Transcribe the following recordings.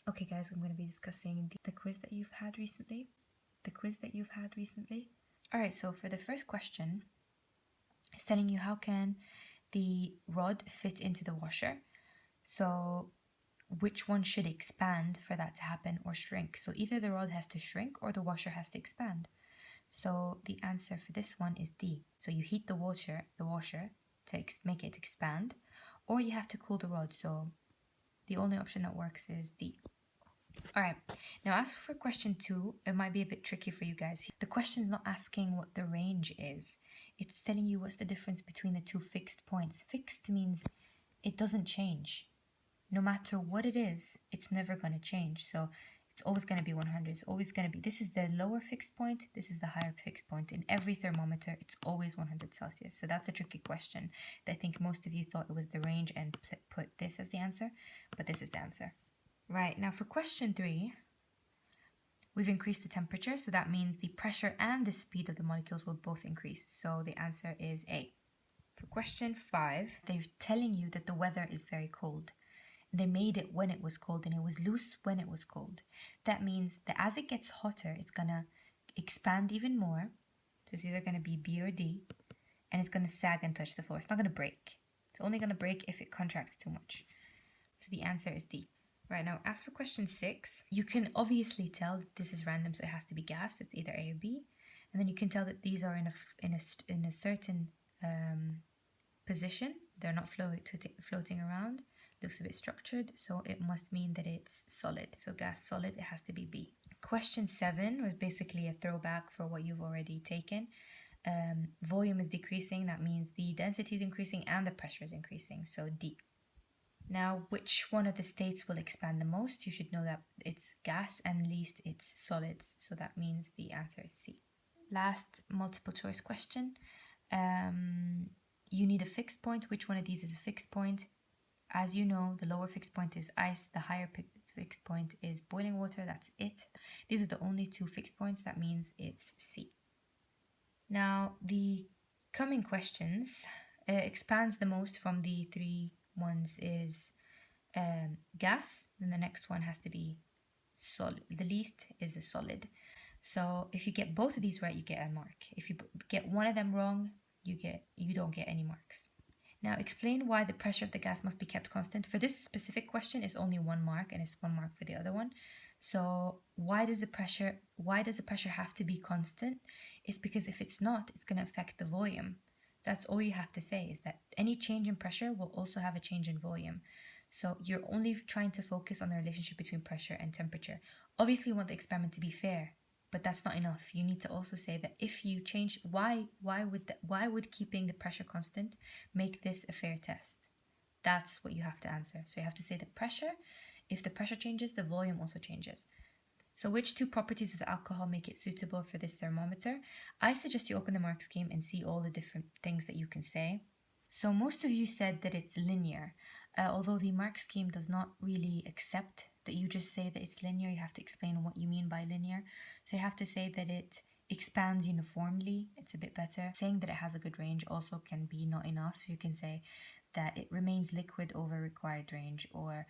Okay guys, I'm going to be discussing the quiz that you've had recently. Alright, so for the first question, it's telling you how can the rod fit into the washer. So which one should expand for that to happen or shrink? So either the rod has to shrink or the washer has to expand. So the answer for this one is D. So you heat the washer to make it expand, or you have to cool the rod. So the only option that works is D. Alright, now as for question 2, it might be a bit tricky for you guys. The question's not asking what the range is. It's telling you what's the difference between the two fixed points. Fixed means it doesn't change. No matter what it is, it's never going to change. So it's always going to be 100. It's always going to be, this is the lower fixed point, this is the higher fixed point. In every thermometer, it's always 100 Celsius. So that's a tricky question. I think most of you thought it was the range and put this as the answer, but this is the answer. Right, now for question 3, we've increased the temperature, so that means the pressure and the speed of the molecules will both increase. So the answer is A. For question 5, they're telling you that the weather is very cold. They made it when it was cold and it was loose when it was cold. That means that as it gets hotter, it's gonna expand even more. So it's either gonna be B or D, and it's gonna sag and touch the floor. It's not gonna break. It's only gonna break if it contracts too much. So the answer is D. Right, now as for question 6, you can obviously tell that this is random, so it has to be gas. It's either A or B. And then you can tell that these are in a certain position. They're not floating around. Looks a bit structured, so it must mean that it's solid. So gas solid, it has to be B. Question 7 was basically a throwback for what you've already taken. Volume is decreasing, that means the density is increasing and the pressure is increasing, so D. Now, which one of the states will expand the most? You should know that it's gas and least it's solids, so that means the answer is C. Last multiple choice question. You need a fixed point. Which one of these is a fixed point? As you know, the lower fixed point is ice, the higher fixed point is boiling water, that's it. These are the only two fixed points, that means it's C. Now, the coming questions expands the most from the 3 ones is gas, then the next one has to be solid. The least is a solid. So if you get both of these right, you get a mark. If you get one of them wrong, you don't get any marks. Now explain why the pressure of the gas must be kept constant. For this specific question, it's only 1 mark and it's 1 mark for the other one. So why does the pressure have to be constant? It's because if it's not, it's going to affect the volume. That's all you have to say, is that any change in pressure will also have a change in volume. So you're only trying to focus on the relationship between pressure and temperature. Obviously you want the experiment to be fair, but that's not enough. You need to also say that if you change, why would keeping the pressure constant make this a fair test? That's what you have to answer. So you have to say the pressure. If the pressure changes, the volume also changes. So which 2 properties of the alcohol make it suitable for this thermometer? I suggest you open the mark scheme and see all the different things that you can say. So most of you said that it's linear, although the mark scheme does not really accept that you just say that it's linear. You have to explain what you mean by linear. So you have to say that it expands uniformly. It's a bit better. Saying that it has a good range also can be not enough. So you can say that it remains liquid over required range, or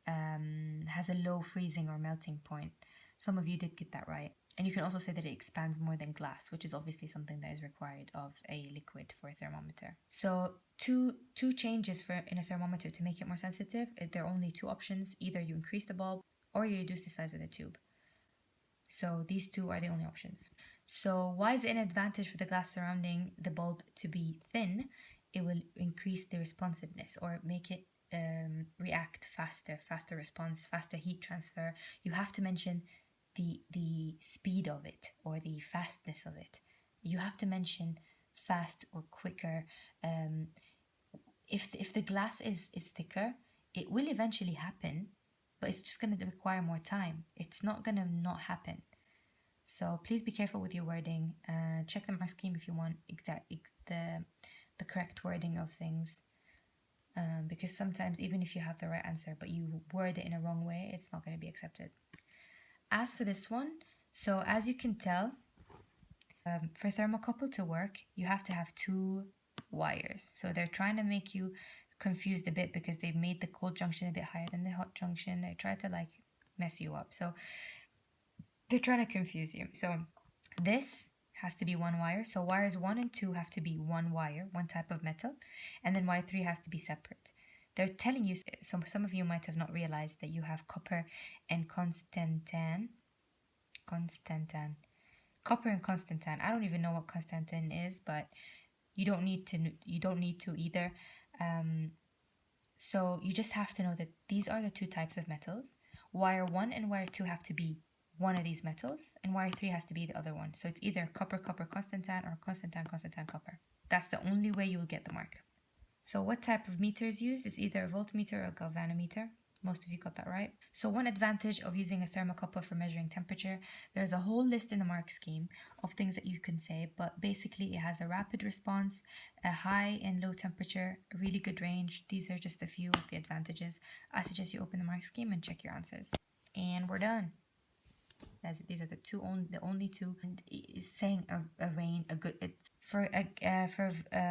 has a low freezing or melting point. Some of you did get that right. And you can also say that it expands more than glass, which is obviously something that is required of a liquid for a thermometer. So two changes in a thermometer to make it more sensitive. There are only 2 options. Either you increase the bulb or you reduce the size of the tube. So these 2 are the only options. So why is it an advantage for the glass surrounding the bulb to be thin? It will increase the responsiveness, or make it react faster response, faster heat transfer. You have to mention the speed of it or the fastness of it. You have to mention fast or quicker. If the glass is thicker, it will eventually happen, but it's just going to require more time. It's not going to not happen. So please be careful with your wording. Check the mark scheme if you want the correct wording of things. Because sometimes even if you have the right answer but you word it in a wrong way, it's not going to be accepted. As for this one, so as you can tell, for thermocouple to work, you have to have 2 wires. So they're trying to make you confused a bit because they've made the cold junction a bit higher than the hot junction. They try to mess you up. So they're trying to confuse you. So this has to be one wire. So wires 1 and 2 have to be one wire, one type of metal, and then wire 3 has to be separate. They're telling you, some of you might have not realized that you have copper and constantan. Copper and constantan. I don't even know what constantan is, but you don't need to. You don't need to either. So you just have to know that these are the two types of metals. Wire 1 and wire 2 have to be one of these metals, and wire 3 has to be the other one. So it's either copper, copper, constantan, or constantan, constantan, copper. That's the only way you will get the mark. So what type of meter is used? It's either a voltmeter or a galvanometer. Most of you got that right. So one advantage of using a thermocouple for measuring temperature, there's a whole list in the mark scheme of things that you can say, but basically it has a rapid response, a high and low temperature, a really good range. These are just a few of the advantages. I suggest you open the mark scheme and check your answers. And we're done. That's it. These are the only two. And it's saying a range, a good, it's for